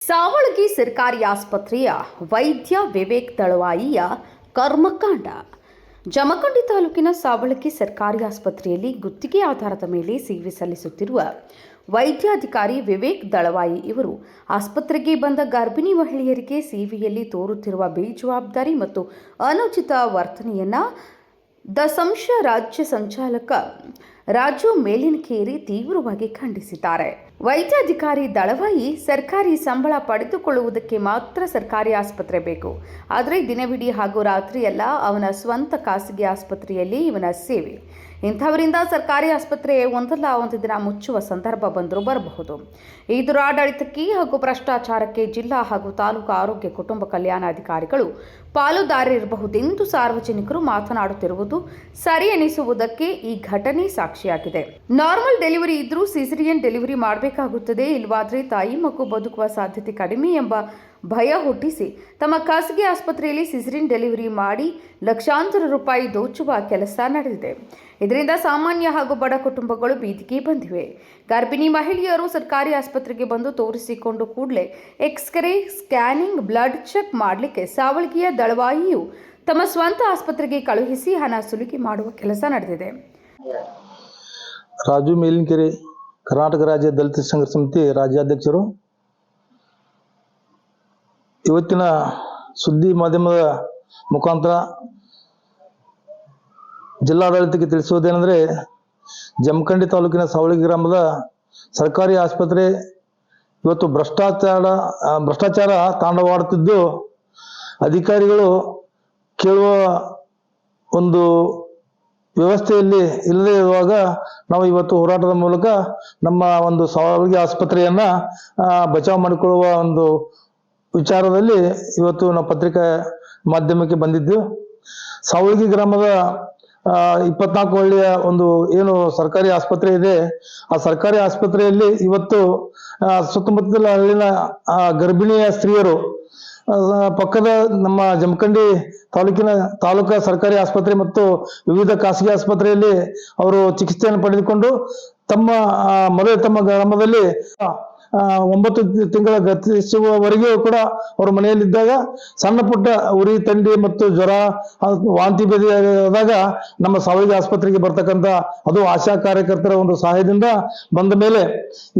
ಸಾವಳಗಿ ಸರ್ಕಾರಿ ಆಸ್ಪತ್ರೆಯ ವೈದ್ಯ ವಿವೇಕ್ ದಳವಾಯಿಯ ಕರ್ಮಕಾಂಡ. ಜಮಖಂಡಿ ತಾಲೂಕಿನ ಸಾವಳಗಿ ಸರ್ಕಾರಿ ಆಸ್ಪತ್ರೆಯಲ್ಲಿ ಗುತ್ತಿಗೆ ಆಧಾರದ ಮೇಲೆ ಸೇವೆ ಸಲ್ಲಿಸುತ್ತಿರುವ ವೈದ್ಯಾಧಿಕಾರಿ ವಿವೇಕ್ ದಳವಾಯಿ ಇವರು ಆಸ್ಪತ್ರೆಗೆ ಬಂದ ಗರ್ಭಿಣಿ ಮಹಿಳೆಯರಿಗೆ ಸೇವೆಯಲ್ಲಿ ತೋರುತ್ತಿರುವ ಬೇಜವಾಬ್ದಾರಿ ಮತ್ತು ಅನುಚಿತ ವರ್ತನೆಯನ್ನು ದಸಂಶ ರಾಜ್ಯ ಸಂಚಾಲಕ ರಾಜು ಮೇಲಿನಕೇರಿ ತೀವ್ರವಾಗಿ ಖಂಡಿಸಿದ್ದಾರೆ. ವೈದ್ಯಾಧಿಕಾರಿ ದಳವಾಯಿ ಸರ್ಕಾರಿ ಸಂಬಳ ಪಡೆದುಕೊಳ್ಳುವುದಕ್ಕೆ ಮಾತ್ರ ಸರ್ಕಾರಿ ಆಸ್ಪತ್ರೆ ಬೇಕು, ಆದರೆ ದಿನವಿಡೀ ಹಾಗೂ ರಾತ್ರಿ ಎಲ್ಲ ಅವನ ಸ್ವಂತ ಖಾಸಗಿ ಆಸ್ಪತ್ರೆಯಲ್ಲಿ ಇವನ ಸೇವೆ. ಇಂಥವರಿಂದ ಸರ್ಕಾರಿ ಆಸ್ಪತ್ರೆ ಒಂದಲ್ಲ ಒಂದು ದಿನ ಮುಚ್ಚುವ ಸಂದರ್ಭ ಬಂದರೂ ಬರಬಹುದು. ಈ ದುರಾಡಳಿತಕ್ಕೆ ಹಾಗೂ ಭ್ರಷ್ಟಾಚಾರಕ್ಕೆ ಜಿಲ್ಲಾ ಹಾಗೂ ತಾಲೂಕು ಆರೋಗ್ಯ ಕುಟುಂಬ ಕಲ್ಯಾಣಾಧಿಕಾರಿಗಳು ಪಾಲುದಾರರಿರಬಹುದೆಂದು ಸಾರ್ವಜನಿಕರು ಮಾತನಾಡುತ್ತಿರುವುದು ಸರಿ ಎನಿಸುವುದಕ್ಕೆ ಈ ಘಟನೆ ಸಾಕ್ಷಿಯಾಗಿದೆ. ನಾರ್ಮಲ್ ಡೆಲಿವರಿ ಇದ್ರೂ ಸಿಸೇರಿಯನ್ ಡೆಲಿವರಿ ಮಾಡಬೇಕಾಗುತ್ತದೆ, ಇಲ್ಲವಾದರೆ ತಾಯಿ ಮಗು ಬದುಕುವ ಸಾಧ್ಯತೆ ಕಡಿಮೆ ಎಂಬ ಭಯ ಹುಟ್ಟಿಸಿ ತಮ್ಮ ಖಾಸಗಿ ಆಸ್ಪತ್ರೆಯಲ್ಲಿ ಸಿಸೇರಿಯನ್ ಡೆಲಿವರಿ ಮಾಡಿ ಲಕ್ಷಾಂತರ ರೂಪಾಯಿ ದೋಚುವ ಕೆಲಸ ನಡೆದಿದೆ. ಇದರಿಂದ ಸಾಮಾನ್ಯ ಹಾಗೂ ಬಡ ಕುಟುಂಬಗಳು ಬೀದಿಗೆ ಬಂದಿವೆ. ಗರ್ಭಿಣಿ ಮಹಿಳೆಯರು ಸರ್ಕಾರಿ ಆಸ್ಪತ್ರೆಗೆ ಬಂದು ತೋರಿಸಿಕೊಂಡು ಕೂಡಲೇ ಎಕ್ಸ್ರೇ, ಸ್ಕ್ಯಾನಿಂಗ್, ಬ್ಲಡ್ ಚೆಕ್ ಮಾಡಲಿಕ್ಕೆ ಸಾವಳಗಿಯ ದಳವಾಯಿಯು ತಮ್ಮ ಸ್ವಂತ ಆಸ್ಪತ್ರೆಗೆ ಕಳುಹಿಸಿ ಹಣ ಸುಲಿಗೆ ಮಾಡುವ ಕೆಲಸ ನಡೆದಿದೆ. ರಾಜು ಮೇಲಿನಕೆರೆ, ಕರ್ನಾಟಕ ರಾಜ್ಯ ದಲಿತ ಸಂಘರ್ಷ ಸಮಿತಿ ರಾಜ್ಯಾಧ್ಯಕ್ಷರು. ಇವತ್ತಿನ ಸುದ್ದಿ ಮಾಧ್ಯಮದ ಮುಖಾಂತರ ಜಿಲ್ಲಾಡಳಿತಕ್ಕೆ ತಿಳಿಸುವುದೇನೆಂದರೆ, ಜಮಖಂಡಿ ತಾಲೂಕಿನ ಸಾವಳಗಿ ಗ್ರಾಮದ ಸರ್ಕಾರಿ ಆಸ್ಪತ್ರೆ ಇವತ್ತು ಭ್ರಷ್ಟಾಚಾರ ತಾಂಡವಾಡುತ್ತಿದ್ದು, ಅಧಿಕಾರಿಗಳು ಕೇಳುವ ಒಂದು ವ್ಯವಸ್ಥೆಯಲ್ಲಿ ಇಲ್ಲದೇ ಇರುವಾಗ ನಾವು ಇವತ್ತು ಹೋರಾಟದ ಮೂಲಕ ನಮ್ಮ ಒಂದು ಸಾವಳಗಿ ಆಸ್ಪತ್ರೆಯನ್ನ ಬಚಾವ್ ಮಾಡಿಕೊಳ್ಳುವ ಒಂದು ವಿಚಾರದಲ್ಲಿ ಇವತ್ತು ನಾವು ಪತ್ರಿಕಾ ಮಾಧ್ಯಮಕ್ಕೆ ಬಂದಿದ್ದು. ಸಾವಳಗಿ ಗ್ರಾಮದ 24 ಹಳ್ಳಿಯ ಒಂದು ಏನು ಸರ್ಕಾರಿ ಆಸ್ಪತ್ರೆ ಇದೆ, ಆ ಸರ್ಕಾರಿ ಆಸ್ಪತ್ರೆಯಲ್ಲಿ ಇವತ್ತು ಸುತ್ತಮುತ್ತಲ ಹಳ್ಳಿನ ಗರ್ಭಿಣಿಯ ಸ್ತ್ರೀಯರು ಪಕ್ಕದ ನಮ್ಮ ಜಮಖಂಡಿ ತಾಲೂಕಾ ಸರ್ಕಾರಿ ಆಸ್ಪತ್ರೆ ಮತ್ತು ವಿವಿಧ ಖಾಸಗಿ ಆಸ್ಪತ್ರೆಯಲ್ಲಿ ಅವರು ಚಿಕಿತ್ಸೆಯನ್ನು ಪಡೆದುಕೊಂಡು ತಮ್ಮ ಗ್ರಾಮದಲ್ಲಿ 9 ತಿಂಗಳ ಗತಿಸುವವರೆಗೂ ಕೂಡ ಅವರು ಮನೆಯಲ್ಲಿದ್ದಾಗ ಸಣ್ಣ ಪುಟ್ಟ ಉರಿ, ಥಂಡಿ ಮತ್ತು ಜ್ವರ, ವಾಂತಿ ಭೇದಿ ಆದಾಗ ನಮ್ಮ ಸಾವಳಗಿ ಆಸ್ಪತ್ರೆಗೆ ಬರ್ತಕ್ಕಂಥ, ಅದು ಆಶಾ ಕಾರ್ಯಕರ್ತರ ಒಂದು ಸಹಾಯದಿಂದ ಬಂದ ಮೇಲೆ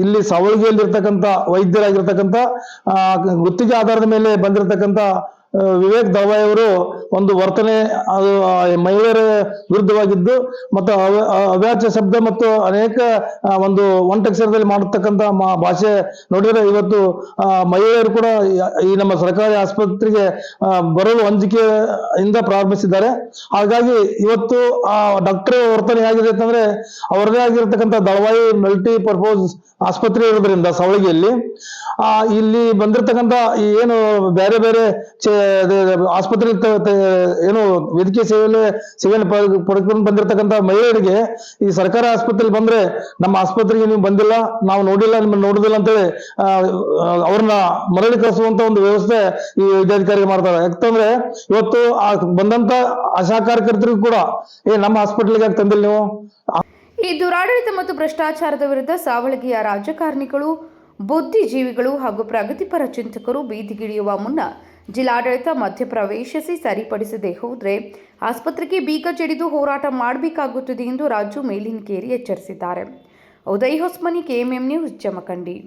ಇಲ್ಲಿ ಸಾವಳಗಿಯಲ್ಲಿರ್ತಕ್ಕಂಥ ವೈದ್ಯರಾಗಿರ್ತಕ್ಕಂಥ ಗುತ್ತಿಗೆ ಆಧಾರದ ಮೇಲೆ ಬಂದಿರತಕ್ಕಂಥ ವಿವೇಕ್ ದಳವಾಯಿ ಅವರು ಒಂದು ವರ್ತನೆ ಅದು ಮಹಿಳೆಯರ ವಿರುದ್ಧವಾಗಿದ್ದು ಮತ್ತು ಅವ್ಯಾಚ್ಯ ಶಬ್ದ ಮತ್ತು ಅನೇಕ ಒಂದು ಒಂಟಕ್ಷರದಲ್ಲಿ ಮಾಡತಕ್ಕಂಥ ಭಾಷೆ ನೋಡಿದರೆ ಇವತ್ತು ಮಹಿಳೆಯರು ಕೂಡ ಈ ನಮ್ಮ ಸರ್ಕಾರಿ ಆಸ್ಪತ್ರೆಗೆ ಬರಲು ಅಂಜಿಕೆಯಿಂದ ಪ್ರಾರಂಭಿಸಿದ್ದಾರೆ. ಹಾಗಾಗಿ ಇವತ್ತು ಆ ಡಾಕ್ಟರ್ ವರ್ತನೆ ಹೇಗಿದೆ ಅಂತಂದ್ರೆ, ಅವರದೇ ಆಗಿರತಕ್ಕಂಥ ದಳವಾಯಿ ಮಲ್ಟಿಪರ್ಪೋಸ್ ಆಸ್ಪತ್ರೆ ಇರೋದ್ರಿಂದ ಸಾವಳಗಿಯಲ್ಲಿ ಇಲ್ಲಿ ಬಂದಿರತಕ್ಕಂಥ ಏನು ಬೇರೆ ಬೇರೆ ಆಸ್ಪತ್ರೆ ಏನು ವೇದಿಕೆ ಸೇವೆಯನ್ನು ಪಡ್ಕೊಂಡು ಬಂದಿರತಕ್ಕಂಥ ಮಹಿಳೆಯರಿಗೆ ಈ ಸರ್ಕಾರಿ ಆಸ್ಪತ್ರೆಯಲ್ಲಿ ಬಂದ್ರೆ, ನಮ್ಮ ಆಸ್ಪತ್ರೆಗೆ ನೀವು ಬಂದಿಲ್ಲ, ನಾವು ನೋಡಿಲ್ಲ, ನಿಮ್ಮನ್ನು ನೋಡುದಿಲ್ಲ ಅಂತೇಳಿ ಅವ್ರನ್ನ ಮರಳಿ ಕಳಿಸುವಂತ ಒಂದು ವ್ಯವಸ್ಥೆ ಈ ವೈದ್ಯಾಧಿಕಾರಿ ಮಾಡ್ತಾರೆ. ಯಾಕಂದ್ರೆ ಇವತ್ತು ಬಂದಂತ ಆಶಾ ಕಾರ್ಯಕರ್ತರಿಗೂ ಕೂಡ ನಮ್ಮ ಹಾಸ್ಪಿಟಲ್ಗೆ ಯಾಕೆ ತಂದಿಲ್ಲ ನೀವು? ಈ ದುರಾಡಳಿತ ಮತ್ತು ಭ್ರಷ್ಟಾಚಾರದ ವಿರುದ್ಧ ಸಾವಳಗಿಯ ರಾಜಕಾರಣಿಗಳು, ಬುದ್ಧಿಜೀವಿಗಳು ಹಾಗೂ ಪ್ರಗತಿಪರ ಚಿಂತಕರು ಬೀದಿಗಿಳಿಯುವ ಮುನ್ನ ಜಿಲ್ಲಾಡಳಿತ ಮಧ್ಯಪ್ರವೇಶಿಸಿ ಸರಿಪಡಿಸದೆ ಹೋದರೆ ಆಸ್ಪತ್ರೆಗೆ ಬೀಗ ಜಡಿದು ಹೋರಾಟ ಮಾಡಬೇಕಾಗುತ್ತದೆ ಎಂದು ರಾಜು ಮೇಲಿನಕೇರಿ ಎಚ್ಚರಿಸಿದ್ದಾರೆ. Uday Hosmani, KMM news, Jamkhandi.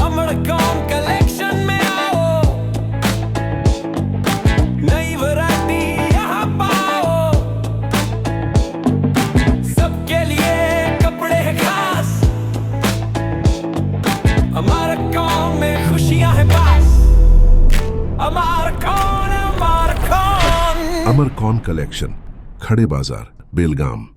अमरकॉन कलेक्शन में आओ, नई वैरायटी यहाँ पाओ, सबके लिए कपड़े हैं खास, अमरकॉन में खुशियाँ हैं पास, अमरकॉन। अमरकॉन कलेक्शन, खड़े बाजार, बेलगाम।